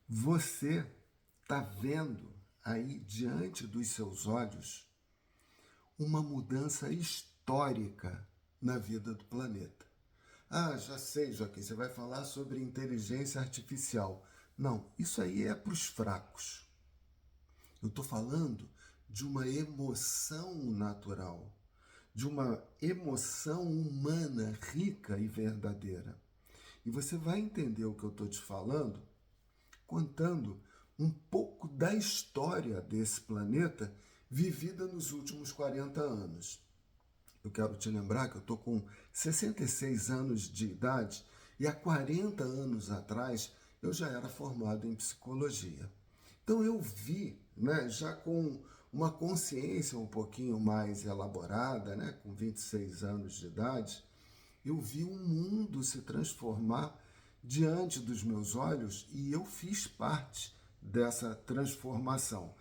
Você está vendo aí diante dos seus olhos uma mudança histórica na vida do planeta. Ah, já sei, Joaquim, você vai falar sobre inteligência artificial. Não, isso aí é para os fracos. Eu estou falando de uma emoção natural, de uma emoção humana rica e verdadeira. E você vai entender o que eu estou te falando contando um pouco da história desse planeta vivida nos últimos 40 anos. Eu quero te lembrar que eu estou com 66 anos de idade e há 40 anos atrás eu já era formado em psicologia. Então eu vi, né, já com uma consciência um pouquinho mais elaborada, né, com 26 anos de idade, eu vi o mundo se transformar diante dos meus olhos e eu fiz parte dessa transformação.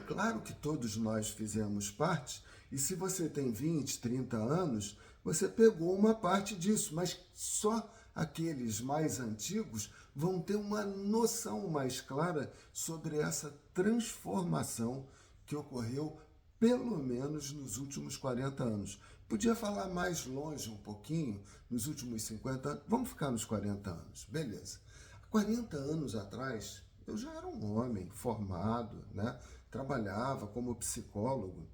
Claro que todos nós fizemos parte, e se você tem 20, 30 anos, você pegou uma parte disso, mas só aqueles mais antigos vão ter uma noção mais clara sobre essa transformação que ocorreu pelo menos nos últimos 40 anos. Podia falar mais longe um pouquinho, nos últimos 50 anos, vamos ficar nos 40 anos, beleza. 40 anos atrás, eu já era um homem formado, né? Trabalhava como psicólogo.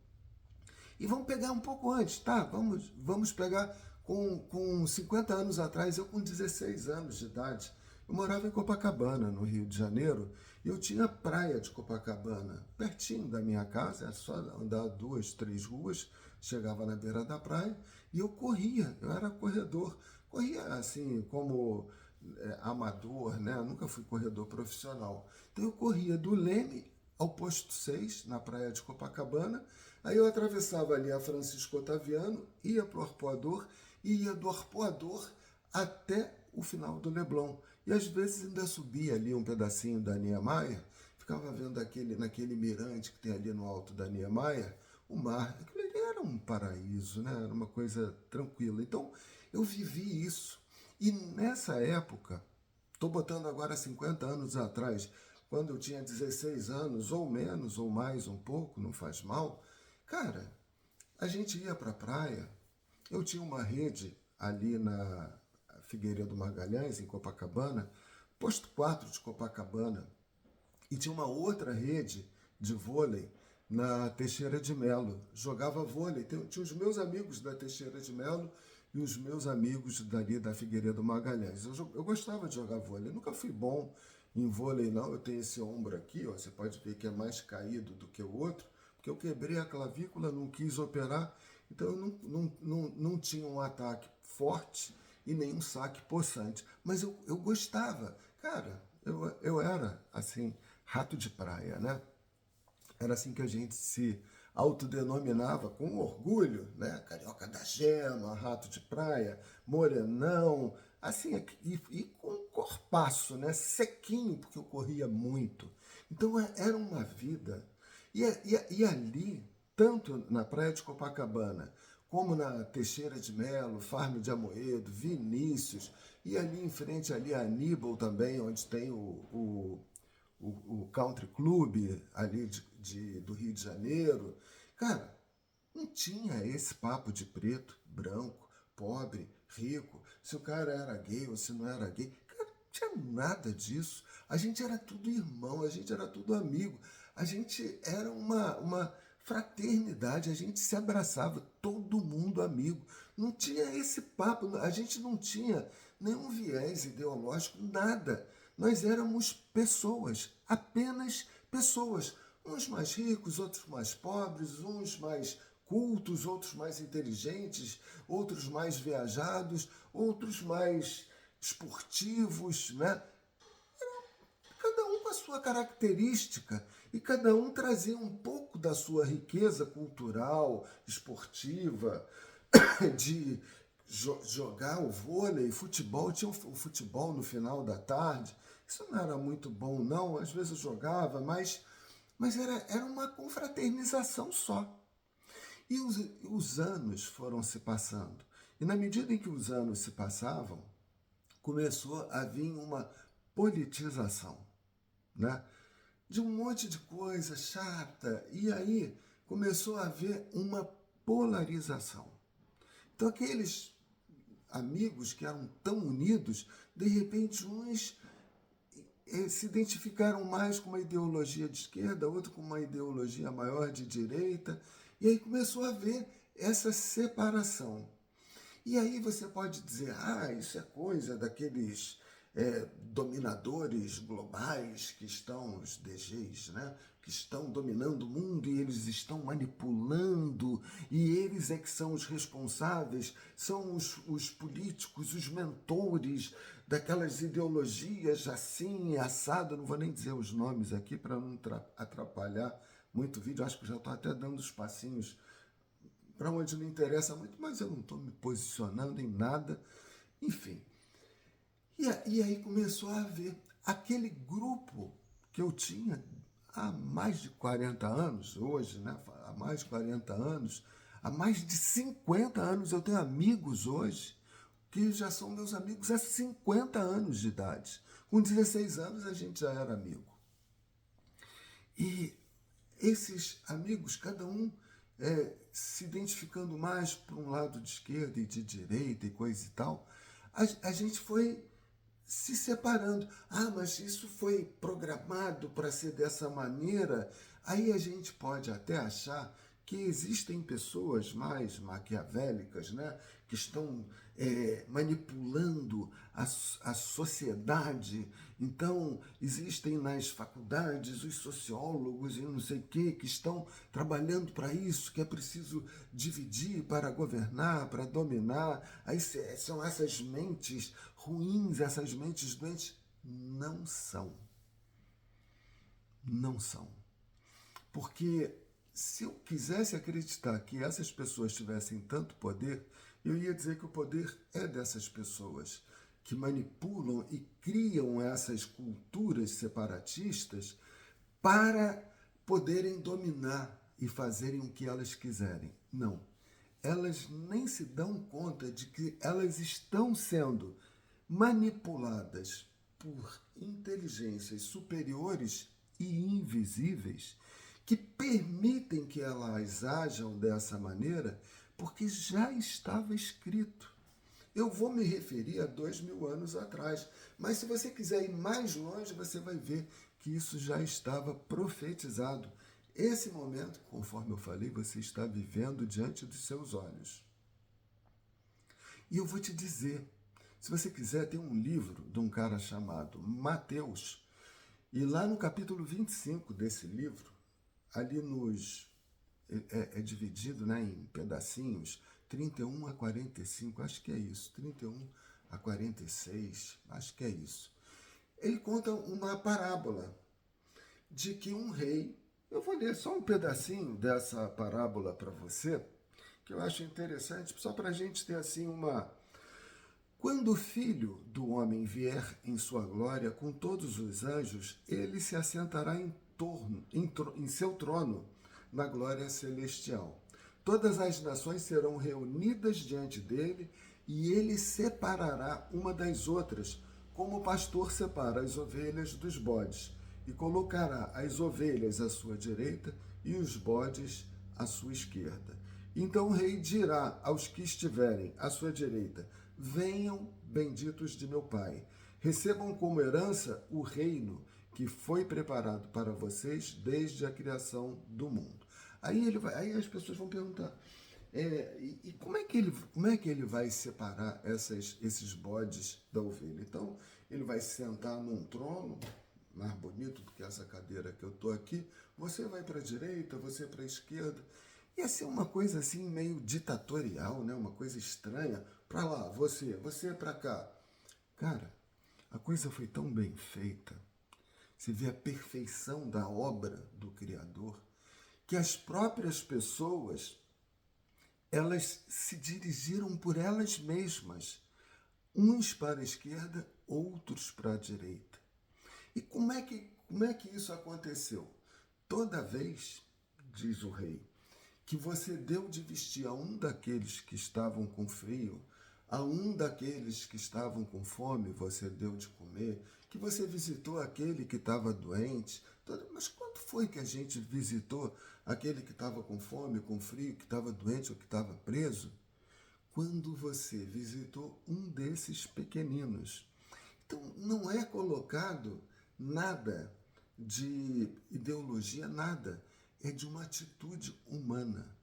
E vamos pegar um pouco antes, tá? Vamos pegar com 50 anos atrás, eu com 16 anos de idade. Eu morava em Copacabana, no Rio de Janeiro, e eu tinha a praia de Copacabana, pertinho da minha casa, era só andar 2, 3 ruas, chegava na beira da praia, e eu corria, eu era corredor. Corria assim, como amador, né? Eu nunca fui corredor profissional. Então eu corria do Leme ao posto 6, na praia de Copacabana. Aí eu atravessava ali a Francisco Otaviano, ia para o Arpoador e ia do Arpoador até o final do Leblon. E às vezes ainda subia ali um pedacinho da Niemeyer, ficava vendo naquele mirante que tem ali no alto da Niemeyer, o mar. Aquilo ali era um paraíso, né? Era uma coisa tranquila. Então eu vivi isso. E nessa época, estou botando agora 50 anos atrás, quando eu tinha 16 anos, ou menos, ou mais um pouco, não faz mal, cara, a gente ia para a praia, eu tinha uma rede ali na Figueiredo Magalhães, em Copacabana, posto 4 de Copacabana, e tinha uma outra rede de vôlei na Teixeira de Melo. Jogava vôlei. Tinha os meus amigos da Teixeira de Melo e os meus amigos dali da Figueiredo Magalhães. Eu gostava de jogar vôlei. Eu nunca fui bom em vôlei, não. Eu tenho esse ombro aqui, ó, você pode ver que é mais caído do que o outro, porque eu quebrei a clavícula, não quis operar, então eu não tinha um ataque forte e nem um saque possante. Mas eu gostava. Cara, eu era, assim, rato de praia, né? Era assim que a gente se autodenominava com orgulho, né? Carioca da gema, rato de praia, morenão, assim, e com um corpaço, né? Sequinho, porque eu corria muito. Então era uma vida. E ali, tanto na praia de Copacabana, como na Teixeira de Melo, Farm de Amoedo, Vinícius, e ali em frente ali a Aníbal também, onde tem o Country Club ali do Rio de Janeiro. Cara, não tinha esse papo de preto, branco, pobre, rico, se o cara era gay ou se não era gay. Cara, não tinha nada disso. A gente era tudo irmão, a gente era tudo amigo. A gente era uma fraternidade, a gente se abraçava, todo mundo amigo. Não tinha esse papo, a gente não tinha nenhum viés ideológico, nada. Nós éramos pessoas, apenas pessoas. Uns mais ricos, outros mais pobres, uns mais cultos, outros mais inteligentes, outros mais viajados, outros mais esportivos, né? Cada um com a sua característica e cada um trazia um pouco da sua riqueza cultural, esportiva, de jogar o vôlei, futebol, tinha o futebol no final da tarde. Isso não era muito bom, não. Às vezes eu jogava, mas era uma confraternização só. E os anos foram se passando. E na medida em que os anos se passavam, começou a vir uma politização. né? De um monte de coisa chata. E aí começou a haver uma polarização. Então aqueles amigos que eram tão unidos, de repente uns se identificaram mais com uma ideologia de esquerda, outro com uma ideologia maior de direita, e aí começou a haver essa separação. E aí você pode dizer, isso é coisa daqueles dominadores globais que estão, os DGs, né? Que estão dominando o mundo e eles estão manipulando, e eles é que são os responsáveis, são os políticos, os mentores daquelas ideologias assim, assado, não vou nem dizer os nomes aqui para não atrapalhar muito o vídeo, acho que já estou até dando os passinhos para onde não interessa muito, mas eu não estou me posicionando em nada, enfim. E aí começou a haver aquele grupo que eu tinha há mais de 40 anos, hoje, né? Há mais de 40 anos, há mais de 50 anos, eu tenho amigos hoje que já são meus amigos há 50 anos de idade. Com 16 anos a gente já era amigo. E esses amigos, cada um se identificando mais para um lado de esquerda e de direita e coisa e tal, a gente foi se separando. Mas isso foi programado para ser dessa maneira. Aí a gente pode até achar que existem pessoas mais maquiavélicas, né, que estão manipulando a sociedade. Então, existem nas faculdades os sociólogos e não sei o que estão trabalhando para isso, que é preciso dividir para governar, para dominar. Aí são essas mentes ruins, essas mentes doentes. Não são. Não são. Porque se eu quisesse acreditar que essas pessoas tivessem tanto poder, eu ia dizer que o poder é dessas pessoas que manipulam e criam essas culturas separatistas para poderem dominar e fazerem o que elas quiserem. Não. Elas nem se dão conta de que elas estão sendo manipuladas por inteligências superiores e invisíveis que permitem que elas ajam dessa maneira, porque já estava escrito. Eu vou me referir a 2000 anos atrás, mas se você quiser ir mais longe, você vai ver que isso já estava profetizado. Esse momento, conforme eu falei, você está vivendo diante dos seus olhos. E eu vou te dizer, se você quiser, tem um livro de um cara chamado Mateus, e lá no capítulo 25 desse livro, ali é dividido, né, em pedacinhos, 31 a 45, acho que é isso, 31 a 46, acho que é isso. Ele conta uma parábola de que um rei, eu vou ler só um pedacinho dessa parábola para você, que eu acho interessante, só para a gente ter assim uma... Quando o Filho do Homem vier em sua glória com todos os anjos, ele se assentará em seu trono na glória celestial. Todas as nações serão reunidas diante dele e ele separará uma das outras, como o pastor separa as ovelhas dos bodes, e colocará as ovelhas à sua direita e os bodes à sua esquerda. Então o rei dirá aos que estiverem à sua direita: venham, benditos de meu Pai, recebam como herança o reino que foi preparado para vocês desde a criação do mundo. Aí as pessoas vão perguntar, e como é que ele vai separar esses bodes da ovelha? Então, ele vai se sentar num trono, mais bonito do que essa cadeira que eu estou aqui, você vai para a direita, você para a esquerda. Ia ser uma coisa assim meio ditatorial, né? Uma coisa estranha. Para lá, você para cá. Cara, a coisa foi tão bem feita, você vê a perfeição da obra do Criador, que as próprias pessoas, elas se dirigiram por elas mesmas, uns para a esquerda, outros para a direita. E como é que isso aconteceu? Toda vez, diz o rei, que você deu de vestir a um daqueles que estavam com frio, a um daqueles que estavam com fome, você deu de comer, que você visitou aquele que estava doente. Mas quando foi que a gente visitou aquele que estava com fome, com frio, que estava doente ou que estava preso? Quando você visitou um desses pequeninos. Então, não é colocado nada de ideologia, nada. É de uma atitude humana,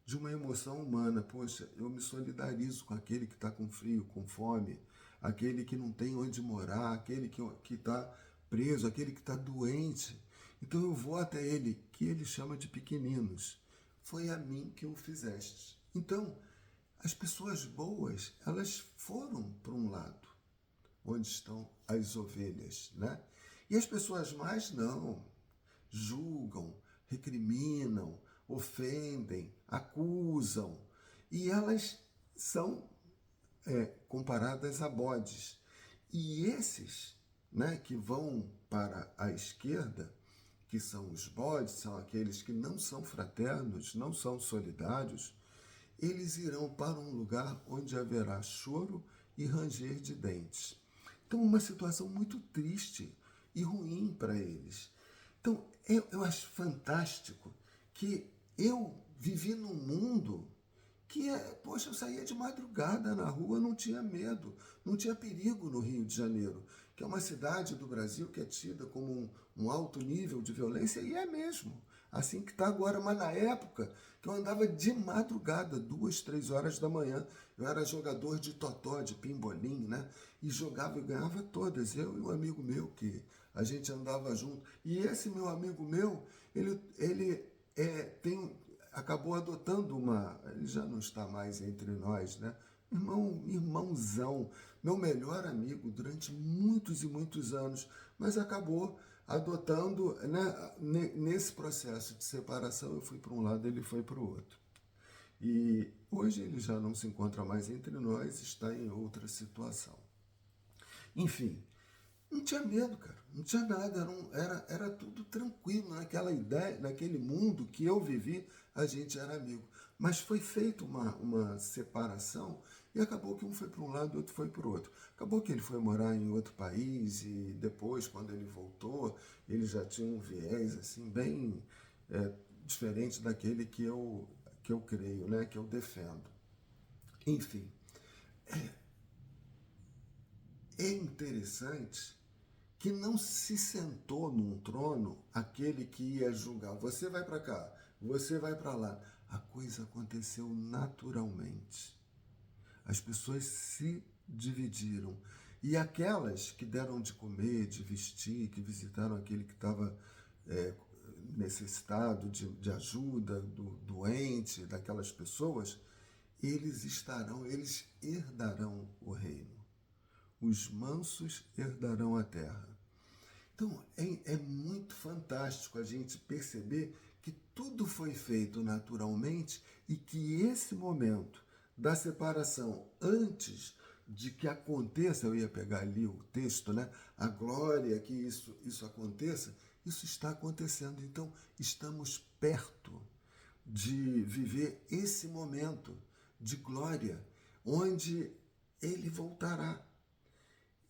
de uma emoção humana. Poxa, eu me solidarizo com aquele que está com frio, com fome, aquele que não tem onde morar, aquele que está preso, aquele que está doente. Então eu vou até ele, que ele chama de pequeninos. Foi a mim que o fizeste. Então, as pessoas boas, elas foram para um lado, onde estão as ovelhas, né? E as pessoas más não, julgam, recriminam, ofendem, acusam, e elas são comparadas a bodes. E esses, né, que vão para a esquerda, que são os bodes, são aqueles que não são fraternos, não são solidários, eles irão para um lugar onde haverá choro e ranger de dentes. Então, uma situação muito triste e ruim para eles. Então, eu acho fantástico que eu vivi num mundo que, poxa, eu saía de madrugada na rua, não tinha medo, não tinha perigo no Rio de Janeiro, que é uma cidade do Brasil que é tida como um alto nível de violência, e é mesmo, assim que está agora, mas na época que eu andava de madrugada, 2, 3 horas da manhã, eu era jogador de totó, de pimbolim, né? E jogava e ganhava todas, eu e um amigo meu, que a gente andava junto. E esse meu amigo meu, ele acabou adotando ele já não está mais entre nós, né? Irmãozão, meu melhor amigo durante muitos e muitos anos, mas acabou adotando, né, nesse processo de separação, eu fui para um lado, ele foi para o outro. E hoje ele já não se encontra mais entre nós, está em outra situação. Enfim, não tinha medo, cara. Não tinha nada. Era tudo tranquilo. Naquela ideia, naquele mundo que eu vivi, a gente era amigo. Mas foi feita uma separação e acabou que um foi para um lado e o outro foi para o outro. Acabou que ele foi morar em outro país e depois, quando ele voltou, ele já tinha um viés assim, bem diferente daquele que eu creio, né? Que eu defendo. Enfim, é interessante que não se sentou num trono aquele que ia julgar. Você vai para cá, você vai para lá. A coisa aconteceu naturalmente. As pessoas se dividiram. E aquelas que deram de comer, de vestir, que visitaram aquele que estava necessitado de ajuda, do doente, daquelas pessoas, eles herdarão o reino. Os mansos herdarão a terra. Então, é muito fantástico a gente perceber que tudo foi feito naturalmente e que esse momento da separação, antes de que aconteça, eu ia pegar ali o texto, né? A glória que isso aconteça, isso está acontecendo. Então, estamos perto de viver esse momento de glória, onde ele voltará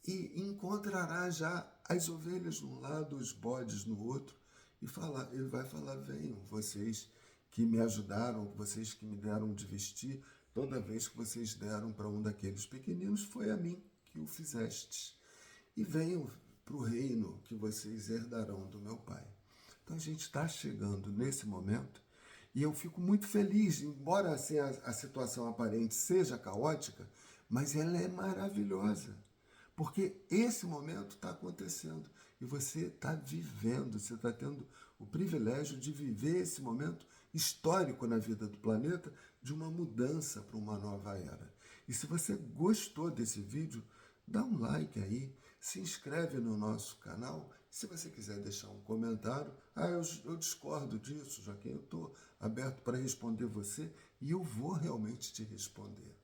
e encontrará já as ovelhas de um lado, os bodes no outro, ele vai falar: venham, vocês que me ajudaram, vocês que me deram de vestir, toda vez que vocês deram para um daqueles pequeninos, foi a mim que o fizestes. E venham para o reino que vocês herdarão do meu Pai. Então a gente está chegando nesse momento e eu fico muito feliz, embora assim, a situação aparente seja caótica, mas ela é maravilhosa. Porque esse momento está acontecendo e você está vivendo, você está tendo o privilégio de viver esse momento histórico na vida do planeta de uma mudança para uma nova era. E se você gostou desse vídeo, dá um like aí, se inscreve no nosso canal. Se você quiser deixar um comentário, eu discordo disso, Joaquim, eu estou aberto para responder você e eu vou realmente te responder.